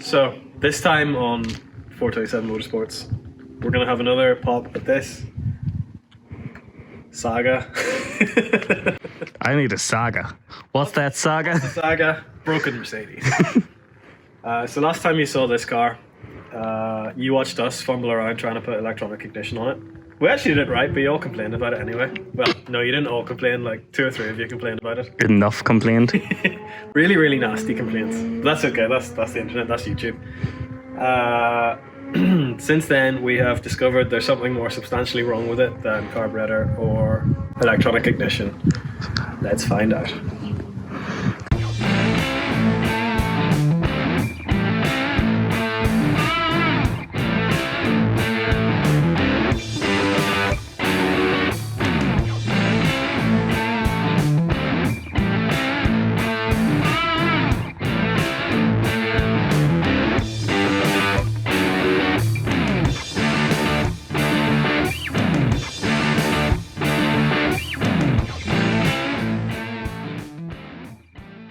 So this time on 427 Motorsports, we're gonna have another pop at this saga. I need a saga. What's that saga? Saga broken Mercedes. So last time you saw this car, you watched us fumble around trying to put electronic ignition on it. We actually did it right, but you all complained about it anyway. Well, no, you didn't all complain. Like 2 or 3 of you complained about it. Enough complained. Really, really nasty complaints. But that's okay. That's the internet. That's YouTube. Since then, we have discovered there's something more substantially wrong with it than carburetor or electronic ignition. Let's find out.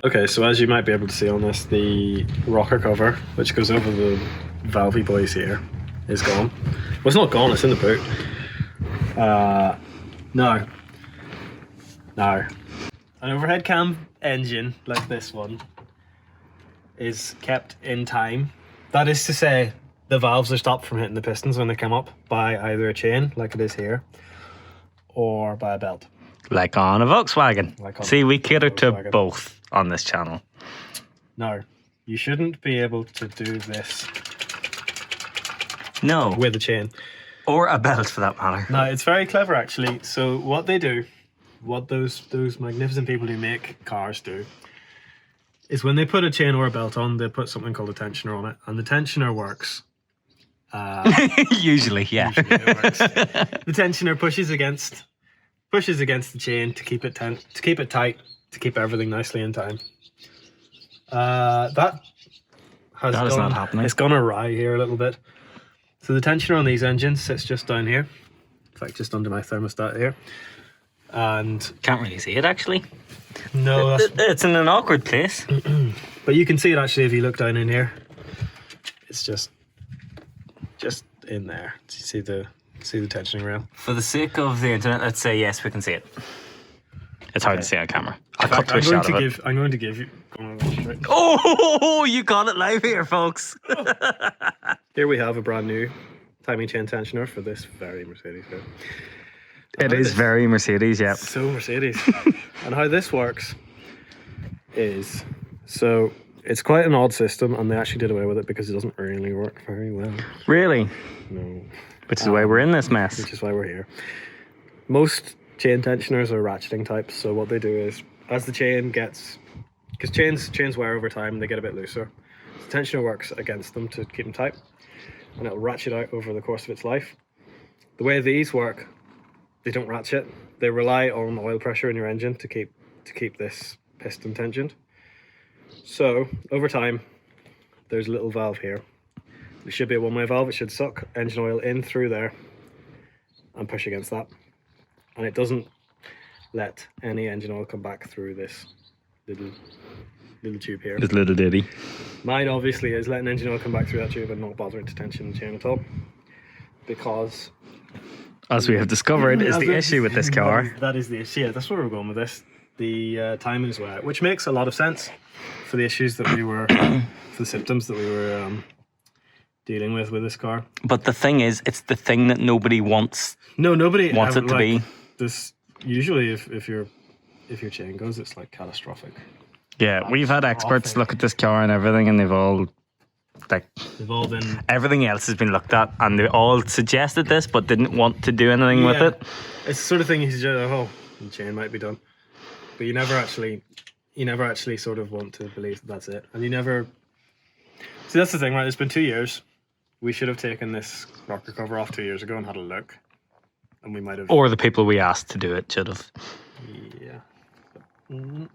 Okay, so as you might be able to see on this, the rocker cover, which goes over the valvey boys here, is gone. Well, it's not gone, it's in the boot. No. An overhead cam engine, like this one, is kept in time. That is to say, the valves are stopped from hitting the pistons when they come up by either a chain, like it is here, or by a belt. Like on a Volkswagen. See, we cater to Volkswagen. both on this channel. No, you shouldn't be able to do this No. with a chain. Or a belt for that matter. No, it's very clever actually. So what they do, what those magnificent people who make cars do, is when they put a chain or a belt on, they put something called a tensioner on it, and the tensioner works. Usually, yeah. Usually it works. The tensioner pushes against the chain to keep it tight, to keep everything nicely in time. That is not happening. It's gone awry here a little bit. So the tensioner on these engines sits just down here. In fact, just under my thermostat here. And Can't really see it actually. no, It's in an awkward place. but you can see it actually if you look down in here. It's just in there. Do you see the tensioning rail? For the sake of the internet, let's say yes, we can see it. It's hard to see on camera. I'll In fact, cut to a shot of it. I'm going to give you. Oh, you got it live here, folks. Here we have a brand new timing chain tensioner for this very Mercedes car. It is very Mercedes, yeah. So Mercedes. And how this works is, so it's quite an odd system, and they actually did away with it because it doesn't really work very well. Really? No. Which is why we're in this mess. Which is why we're here. Most chain tensioners are ratcheting types, so what they do is, as the chain gets, because chains wear over time, they get a bit looser. The tensioner works against them to keep them tight, and it'll ratchet out over the course of its life. The way these work, they don't ratchet. They rely on oil pressure in your engine to keep this piston tensioned. So over time, there's a little valve here. It should be a one-way valve. It should suck engine oil in through there and push against that. And it doesn't let any engine oil come back through this little tube here. This little ditty. Mine obviously is letting engine oil come back through that tube and not bothering to tension the chain at all. Because, as we have discovered, is the issue with this car. That is the issue. Yeah, that's where we're going with this. The timing is wet, which makes a lot of sense for the issues that we were, for the symptoms that we were dealing with this car. But the thing is, it's the thing that nobody wants. No, nobody wants it to be. This usually, if your chain goes, it's like catastrophic. Yeah, we've had experts look at this car and everything, and they've all been. Everything else has been looked at, and they all suggested this, but didn't want to do anything with it. It's the sort of thing you suggest. Oh, the chain might be done, but you never actually sort of want to believe that that's it, and you never. See, that's the thing, right? It's been 2 years. We should have taken this rocker cover off 2 years ago and had a look, and we might have. Or the people we asked to do it should have. Yeah.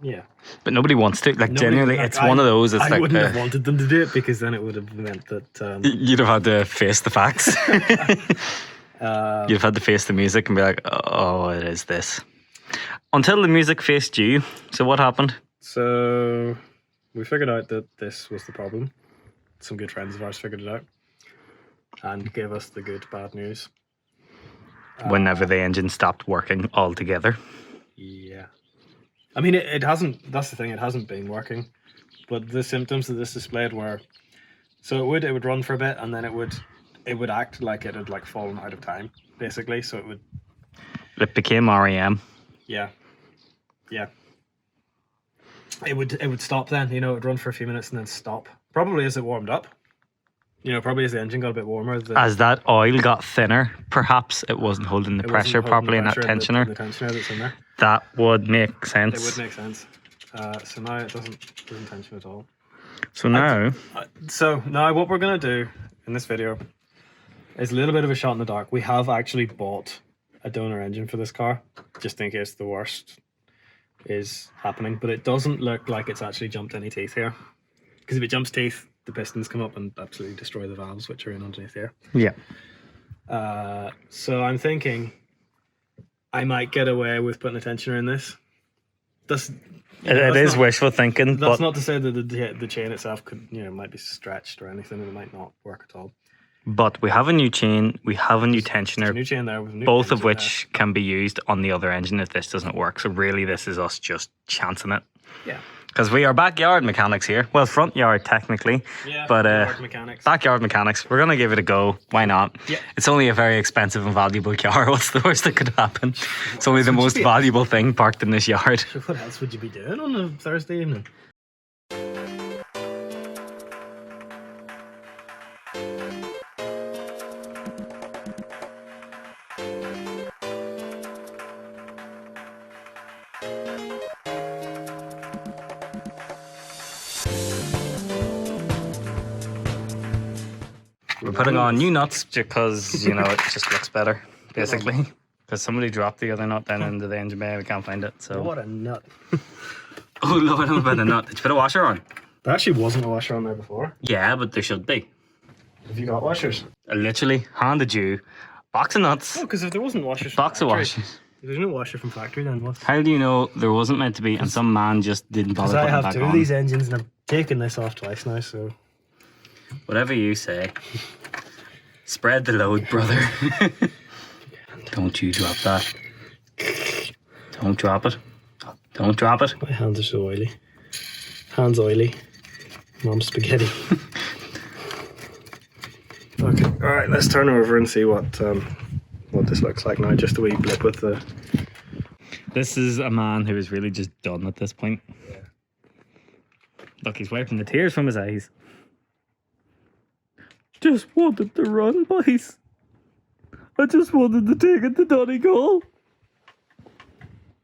Yeah. But nobody wants to. Like, genuinely, it's one of those. It's I like wouldn't have wanted them to do it, because then it would have meant that you'd have had to face the facts. You'd have had to face the music and be like, "Oh, it is this." Until the music faced you. So what happened? So we figured out that this was the problem. some good friends of ours figured it out and gave us the good bad news. Whenever the engine stopped working altogether. Yeah. I mean, it hasn't, that's the thing, it hasn't been working. But the symptoms that this displayed were, so it would run for a bit and then it would act like it had like fallen out of time, basically. So It became REM. Yeah. It would stop then, you know, it would run for a few minutes and then stop. Probably as it warmed up. You know, probably as the engine got a bit warmer. As that oil got thinner, perhaps it wasn't holding the pressure properly in that tensioner. The tensioner that's in there. That would make sense. It would make sense. So now it doesn't tension at all. So now... So now what we're going to do in this video is a little bit of a shot in the dark. We have actually bought a donor engine for this car, just in case the worst is happening. But it doesn't look like it's actually jumped any teeth here. Because if it jumps teeth, the pistons come up and absolutely destroy the valves, which are in underneath here. Yeah. So I'm thinking I might get away with putting a tensioner in this. It is wishful thinking. That's not to say that the chain itself could, you know, might be stretched or anything, and it might not work at all. But we have a new chain, we have a new tensioner, a new chain there, with a new both of which can be used on the other engine if this doesn't work. So really this is us just chancing it. Yeah. Because we are backyard mechanics here. Well, front yard technically. Yeah, but mechanics. Backyard mechanics. We're going to give it a go. Why not? Yeah. It's only a very expensive and valuable car. What's the worst that could happen? It's only the most valuable thing parked in this yard. What else would you be doing on a Thursday evening? We're putting on new nuts because, you know, it just looks better, basically. Because somebody dropped the other nut down into the engine bay. We can't find it. So. What a nut. Oh, Lord, I'm about the nut. Did you put a washer on? There actually wasn't a washer on there before. Yeah, but there should be. Have you got washers? I literally handed you a box of nuts. Oh, because if there wasn't washers box of washers. If there's no washer from factory, then what? How do you know there wasn't meant to be and some man just didn't bother putting it back on? Because I have two of these engines and I've taken this off twice now, so... Whatever you say. Spread the load, brother. Don't you drop that. Don't drop it. Don't drop it. My hands are so oily. Hands oily. Mom's spaghetti. Okay, alright, let's turn over and see what this looks like now. Just a wee blip with the... This is a man who is really just done at this point. Yeah. Look, he's wiping the tears from his eyes. Just wanted to run, boys. I just wanted to take it to Donegal.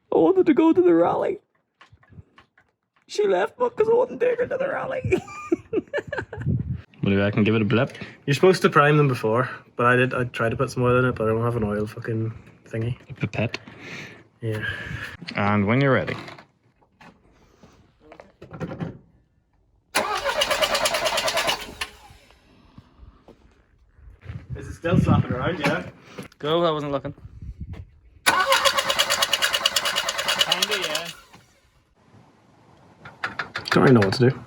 I wanted to go to the rally. She left because I wouldn't take her to the rally. What do you reckon? Give it a blip? You're supposed to prime them before, but I tried to put some oil in it, but I don't have an oil fucking thingy. A pipette. Yeah. And when you're ready. Is it still slapping around? Yeah. Go, I wasn't looking. Kinda, yeah. Don't really know what to do.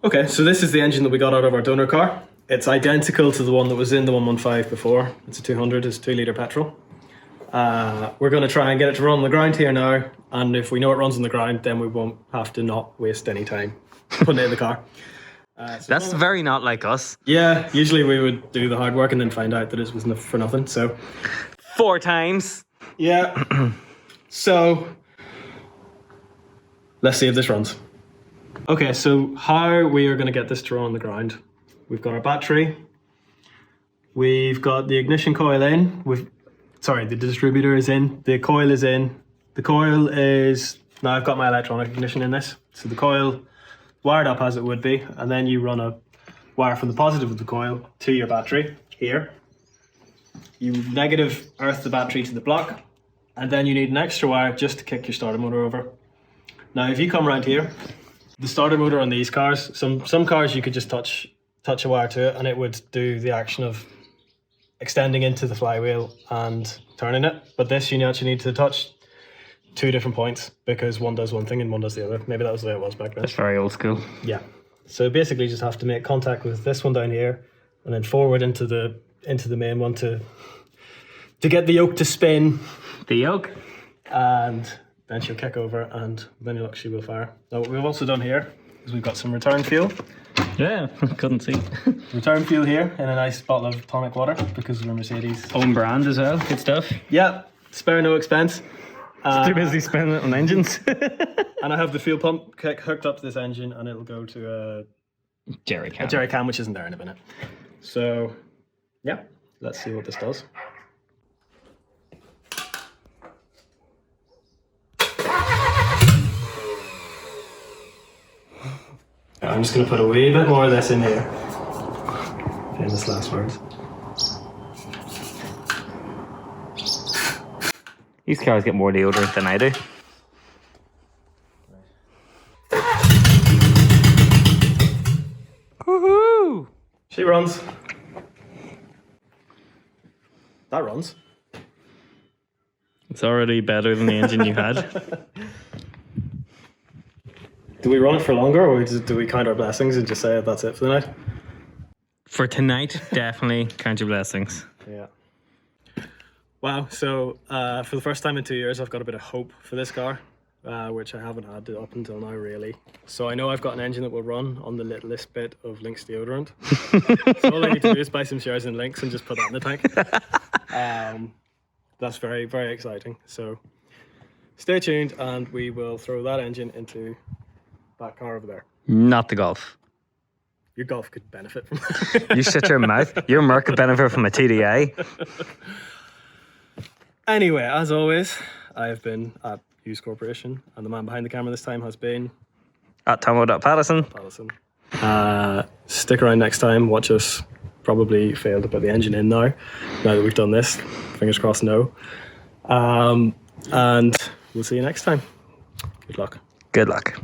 Okay, so this is the engine that we got out of our donor car. It's identical to the one that was in the 115 before. It's a 200, it's 2 litre petrol. We're going to try and get it to run on the ground here now, and if we know it runs on the ground, then we won't have to not waste any time putting it in the car. So that's very not like us. Yeah, usually we would do the hard work and then find out that it was for nothing, so... 4 times. Yeah. So, let's see if this runs. Okay, so how we are going to get this to run on the ground. We've got our battery. We've got the ignition coil in. The distributor is in. The coil is in. The coil is... Now I've got my electronic ignition in this. So the coil wired up as it would be. And then you run a wire from the positive of the coil to your battery here. You negative earth the battery to the block. And then you need an extra wire just to kick your starter motor over. Now if you come around here, the starter motor on these cars, some cars you could just touch a wire to it and it would do the action of extending into the flywheel and turning it. But this you actually need to touch 2 different points because one does one thing and one does the other. Maybe that was the way it was back then. That's very old school. Yeah. So basically just have to make contact with this one down here and then forward into the main one to get the yoke to spin. The yoke. And then she'll kick over and then look, she will fire. Now what we've also done here is we've got some return fuel. Yeah, couldn't see. Return fuel here in a nice bottle of tonic water because we're Mercedes. Own brand as well, good stuff. Yeah, spare no expense. Too busy spending it on engines. And I have the fuel pump hooked up to this engine and it'll go to a jerry can. A jerry can, which isn't there in a minute. So, yeah, let's see what this does. I'm just going to put a wee bit more of this in here. Famous last words. These cars get more deodorant than I do. Woohoo! She runs. That runs. It's already better than the engine you had. Do we run it for longer or do we count our blessings and just say that's it for the night? For tonight, definitely count your blessings. Yeah. Wow, so for the first time in 2 years, I've got a bit of hope for this car, which I haven't had up until now, really. So I know I've got an engine that will run on the littlest bit of Lynx deodorant. So all I need to do is buy some shares in Lynx and just put that in the tank. That's very, very exciting. So stay tuned and we will throw that engine into that car over there. Not the Golf. Your Golf could benefit from that. You shut your mouth. Your Merc could benefit from a TDI. Anyway, as always, I have been at Hughes Corporation, and the man behind the camera this time has been At Tomo.Pattison. Stick around next time. Watch us probably fail to put the engine in now that we've done this. Fingers crossed, no. And we'll see you next time. Good luck. Good luck.